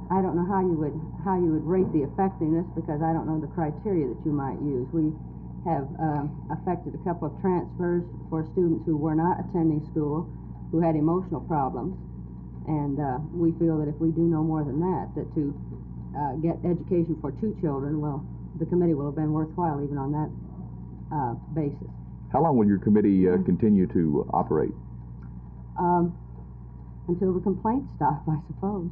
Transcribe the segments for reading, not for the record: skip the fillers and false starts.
I don't know how you would rate the effectiveness, because I don't know the criteria that you might use. We have affected a couple of transfers for students who were not attending school, who had emotional problems, and we feel that if we do no more than that, that to get education for 2 children, well, the committee will have been worthwhile even on that basis. How long will your committee continue to operate? Until the complaints stop, I suppose.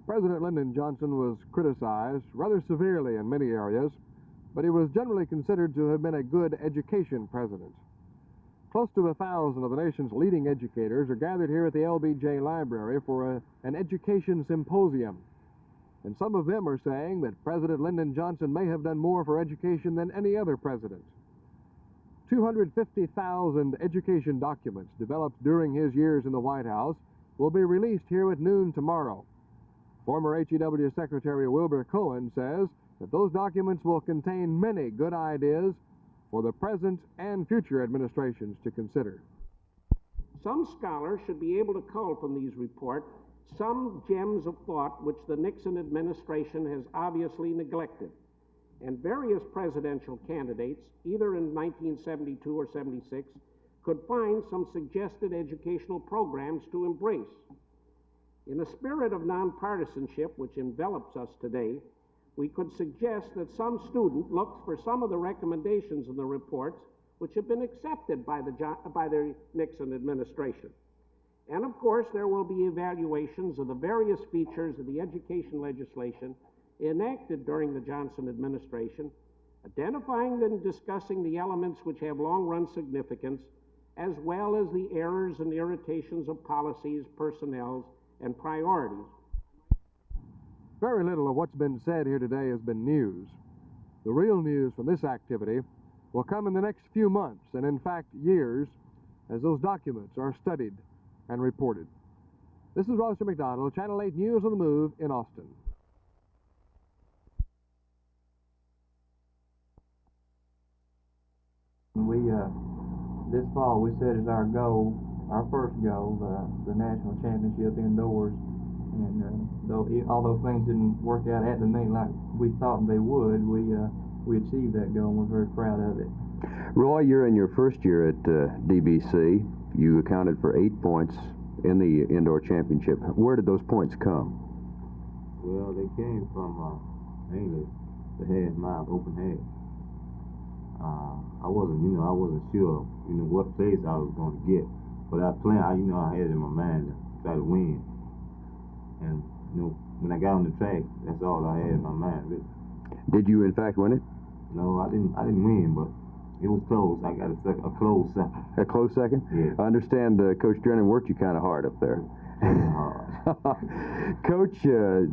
President Lyndon Johnson was criticized rather severely in many areas, but he was generally considered to have been a good education president. Close to 1,000 of the nation's leading educators are gathered here at the LBJ Library for an education symposium. And some of them are saying that President Lyndon Johnson may have done more for education than any other president. 250,000 education documents developed during his years in the White House will be released here at noon tomorrow. Former HEW Secretary Wilbur Cohen says that those documents will contain many good ideas for the present and future administrations to consider. Some scholars should be able to cull from these reports some gems of thought which the Nixon administration has obviously neglected, and various presidential candidates, either in 1972 or 76, could find some suggested educational programs to embrace. In a spirit of nonpartisanship which envelops us today, we could suggest that some student looks for some of the recommendations in the reports which have been accepted by the Nixon administration. And of course, there will be evaluations of the various features of the education legislation enacted during the Johnson administration, identifying and discussing the elements which have long-run significance, as well as the errors and irritations of policies, personnel, and priorities. Very little of what's been said here today has been news. The real news from this activity will come in the next few months, and in fact years, as those documents are studied and reported. This is Roger McDonald, Channel 8 News on the Move in Austin. This fall we set as our goal, our first goal, the national championship indoors, and although things didn't work out at the meeting like we thought they would, we achieved that goal, and we're very proud of it. Roy, you're in your first year at DBC. You accounted for 8 points in the indoor championship. Where did those points come? Well, they came from mainly the half mile, open half. I wasn't sure, what place I was going to get, but I had it in my mind to try to win. And when I got on the track, that's all I had in my mind, really. Did you in fact win it? No, I didn't win, but it was close. I got a close second. A close second? Yeah. I understand Coach Drennan worked you kind of hard up there. Coach,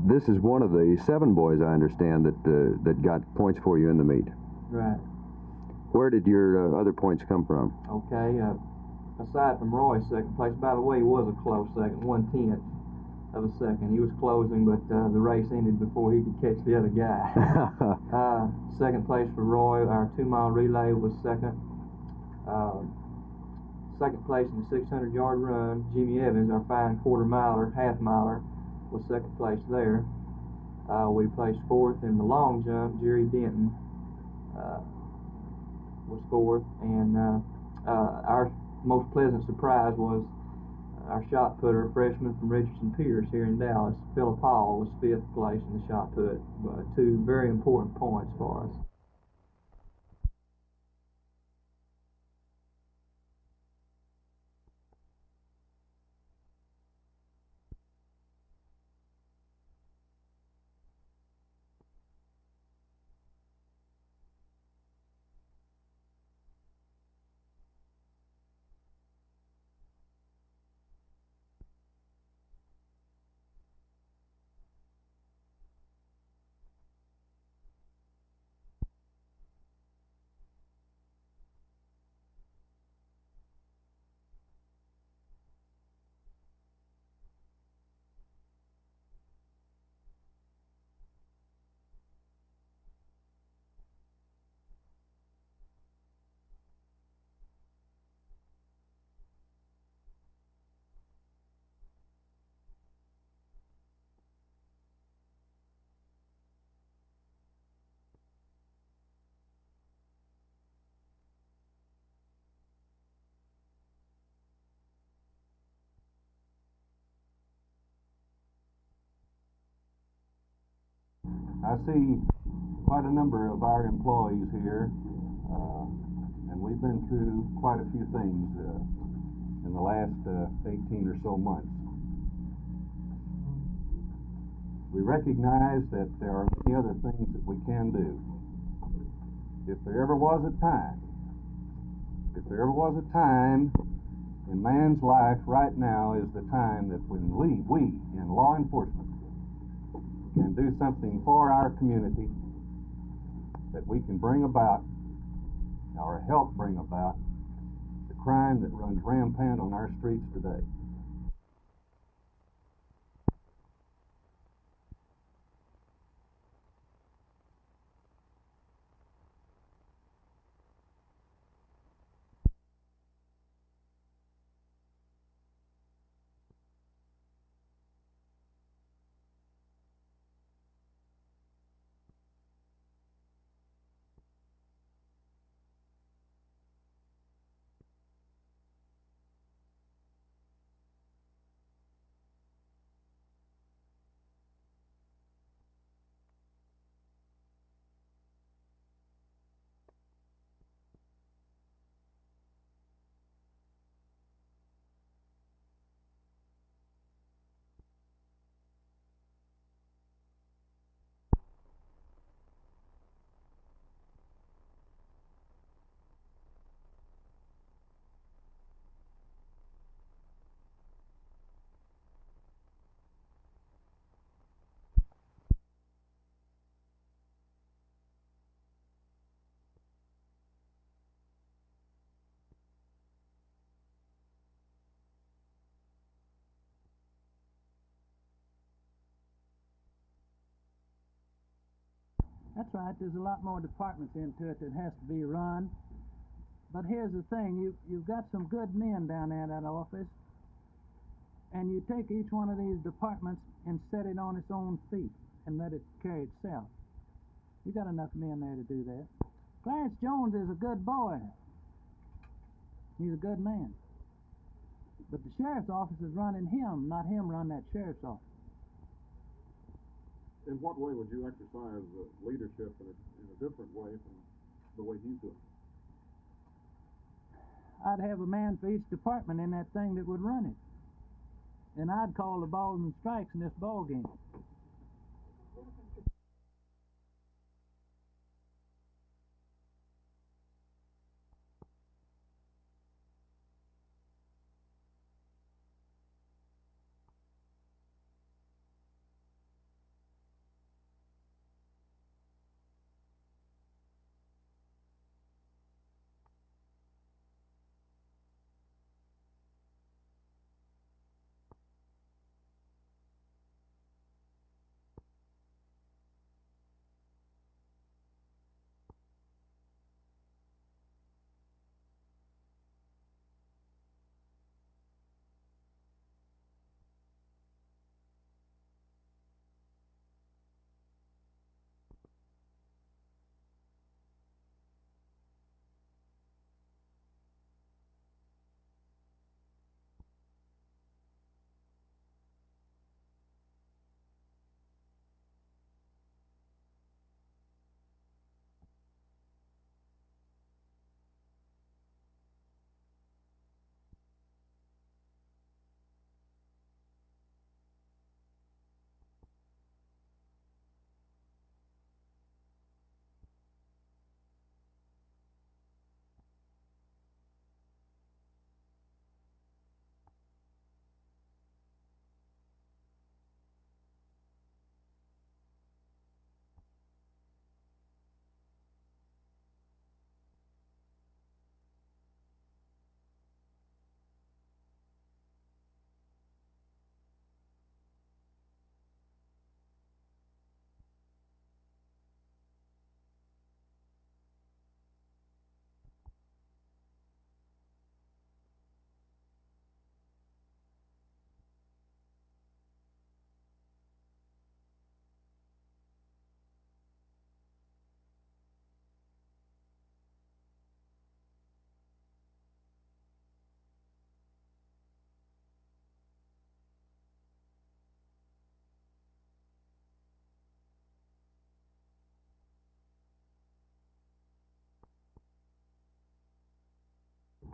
this is one of the 7 boys, I understand, that got points for you in the meet. Right. Where did your other points come from? Okay, aside from Roy's second place, by the way, he was a close second, 1/10 of a second. He was closing, but the race ended before he could catch the other guy. Second place for Roy, our 2-mile relay was second. Second place in the 600-yard run, Jimmy Evans, our fine quarter-miler, half-miler, was second place there. We placed 4th in the long jump. Jerry Denton was 4th, and our most pleasant surprise was our shot putter, a freshman from Richardson Pierce here in Dallas, Philip Hall, was 5th place in the shot put. 2 very important points for us. I see quite a number of our employees here, and we've been through quite a few things in the last 18 or so months. We recognize that there are many other things that we can do. If there ever was a time in man's life, right now is the time that when we in law enforcement can do something for our community, that we can bring about or help bring about the crime that runs rampant on our streets today. That's right, there's a lot more departments into it that has to be run. But here's the thing, you've got some good men down there in that office, and you take each one of these departments and set it on its own feet and let it carry itself. You got enough men there to do that. Clarence Jones is a good boy. He's a good man. But the sheriff's office is running him, not him run that sheriff's office. In what way would you exercise leadership in a different way from the way he's doing? I'd have a man for each department in that thing that would run it. And I'd call the balls and strikes in this ball game.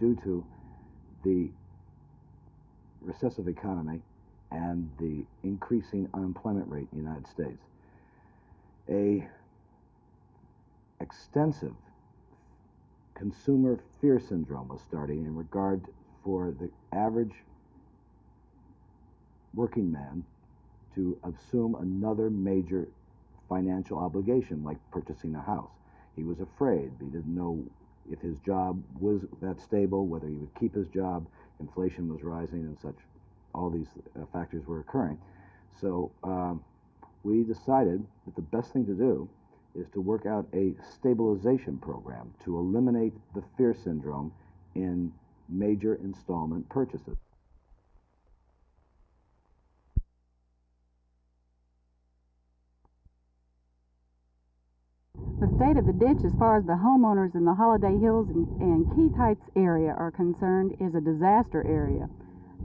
due to the recessive economy and the increasing unemployment rate in the United States. A extensive consumer fear syndrome was starting in regard for the average working man to assume another major financial obligation like purchasing a house. He was afraid. He didn't know if his job was that stable, whether he would keep his job. Inflation was rising and such. All these factors were occurring. So we decided that the best thing to do is to work out a stabilization program to eliminate the fear syndrome in major installment purchases. The state of the ditch, as far as the homeowners in the Holiday Hills and Keith Heights area are concerned, is a disaster area.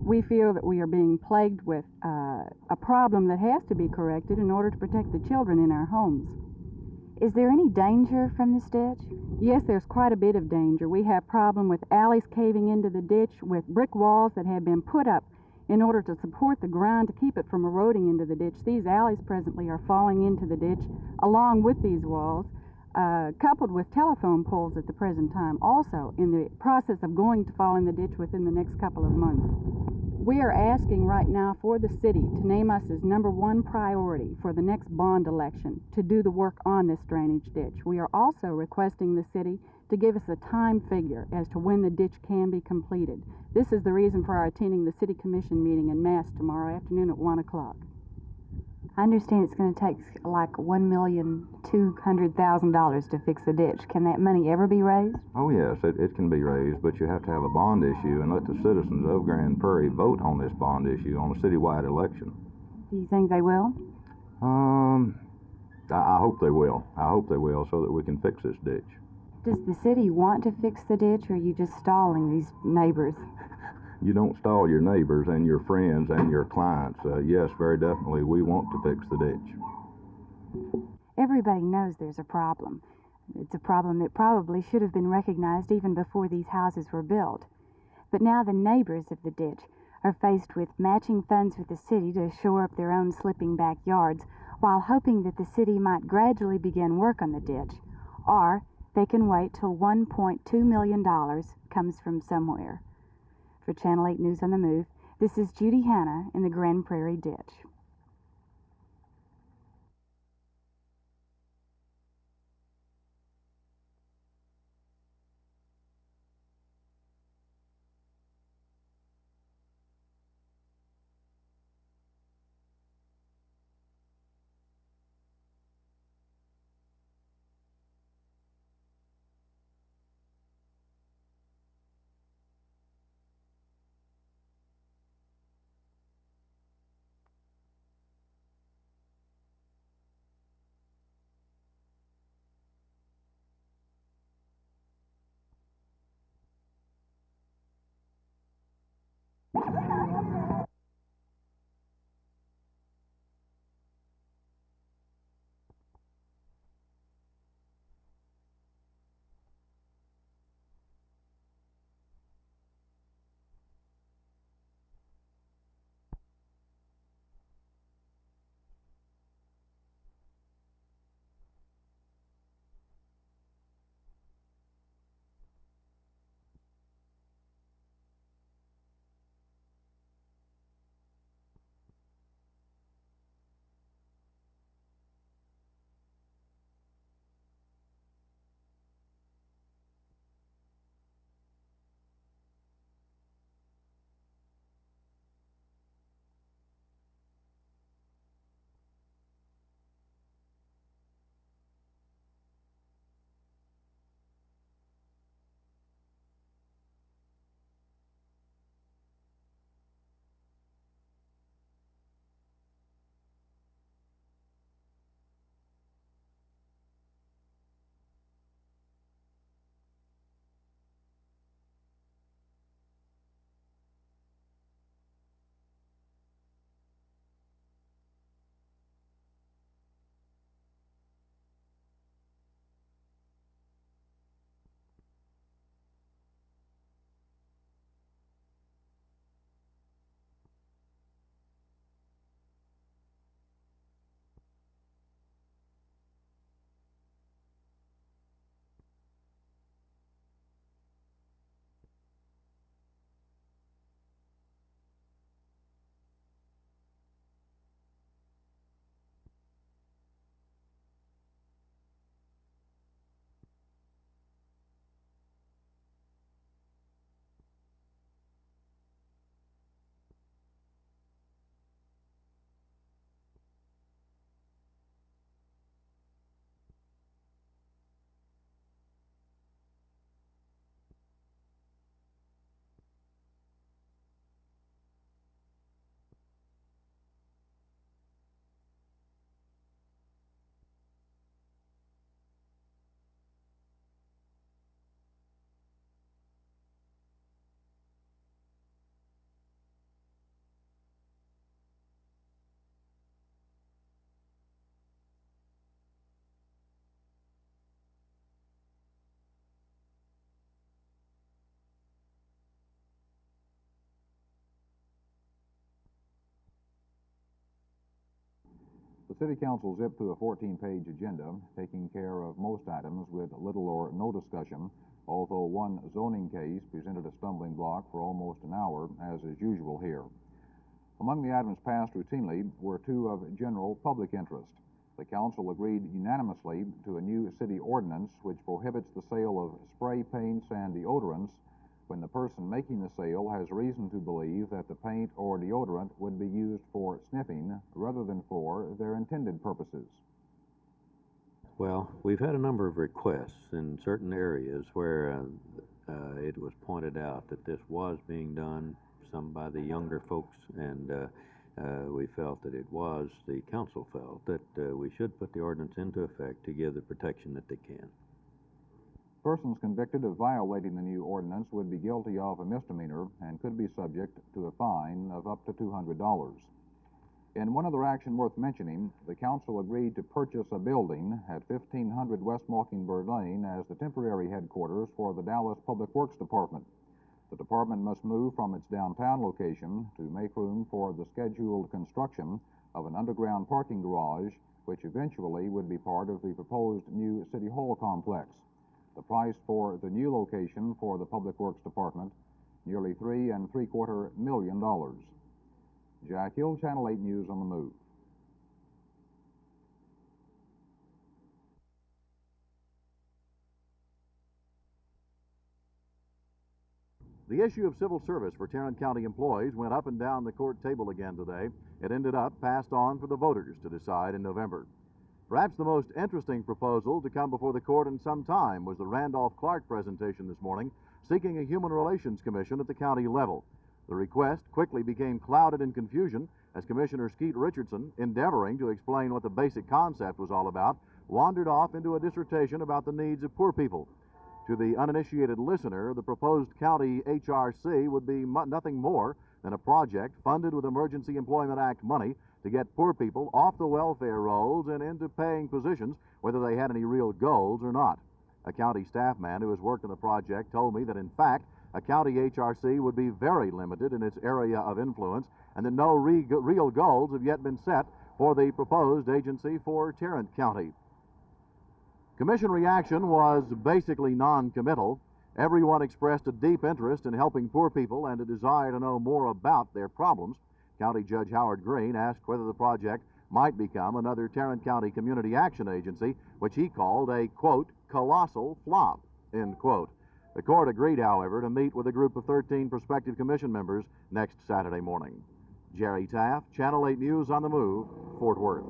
We feel that we are being plagued with a problem that has to be corrected in order to protect the children in our homes. Is there any danger from this ditch? Yes, there's quite a bit of danger. We have problem with alleys caving into the ditch, with brick walls that have been put up in order to support the ground to keep it from eroding into the ditch. These alleys presently are falling into the ditch along with these walls, coupled with telephone poles at the present time, also in the process of going to fall in the ditch within the next couple of months. We are asking right now for the city to name us as #1 priority for the next bond election to do the work on this drainage ditch. We are also requesting the city to give us a time figure as to when the ditch can be completed. This is the reason for our attending the City Commission meeting in Mass tomorrow afternoon at 1 o'clock. I understand it's going to take like $1,200,000 to fix the ditch. Can that money ever be raised? Oh yes, it can be raised, but you have to have a bond issue and let the citizens of Grand Prairie vote on this bond issue on a citywide election. Do you think they will? I hope they will. I hope they will so that we can fix this ditch. Does the city want to fix the ditch, or are you just stalling these neighbors? You don't stall your neighbors and your friends and your clients. Yes, very definitely, we want to fix the ditch. Everybody knows there's a problem. It's a problem that probably should have been recognized even before these houses were built. But now the neighbors of the ditch are faced with matching funds with the city to shore up their own slipping backyards, while hoping that the city might gradually begin work on the ditch, or they can wait till $1.2 million comes from somewhere. For Channel 8 News on the Move, this is Judy Hanna in the Grand Prairie Ditch. The City Council zipped through a 14-page agenda, taking care of most items with little or no discussion, although one zoning case presented a stumbling block for almost an hour, as is usual here. Among the items passed routinely were two of general public interest. The Council agreed unanimously to a new city ordinance which prohibits the sale of spray paints and deodorants when the person making the sale has reason to believe that the paint or deodorant would be used for sniffing rather than for their intended purposes. Well, we've had a number of requests in certain areas where it was pointed out that this was being done, some by the younger folks, and we felt that it was, the council felt that we should put the ordinance into effect to give the protection that they can. Persons convicted of violating the new ordinance would be guilty of a misdemeanor and could be subject to a fine of up to $200. In one other action worth mentioning, the Council agreed to purchase a building at 1500 West Mockingbird Lane as the temporary headquarters for the Dallas Public Works Department. The department must move from its downtown location to make room for the scheduled construction of an underground parking garage, which eventually would be part of the proposed new City Hall complex. The price for the new location for the Public Works Department, nearly $3.75 million. Jack Hill, Channel 8 News on the Move. The issue of civil service for Tarrant County employees went up and down the court table again today. It ended up passed on for the voters to decide in November. Perhaps the most interesting proposal to come before the court in some time was the Randolph Clark presentation this morning, seeking a Human Relations Commission at the county level. The request quickly became clouded in confusion as Commissioner Skeet Richardson, endeavoring to explain what the basic concept was all about, wandered off into a dissertation about the needs of poor people. To the uninitiated listener, the proposed county HRC would be nothing more than a project funded with Emergency Employment Act money to get poor people off the welfare rolls and into paying positions, whether they had any real goals or not. A county staff man who has worked on the project told me that, in fact, a county HRC would be very limited in its area of influence and that no real goals have yet been set for the proposed agency for Tarrant County. Commission reaction was basically non-committal. Everyone expressed a deep interest in helping poor people and a desire to know more about their problems. County Judge Howard Green asked whether the project might become another Tarrant County Community Action Agency, which he called a, quote, colossal flop, end quote. The court agreed, however, to meet with a group of 13 prospective commission members next Saturday morning. Jerry Taff, Channel 8 News on the Move, Fort Worth.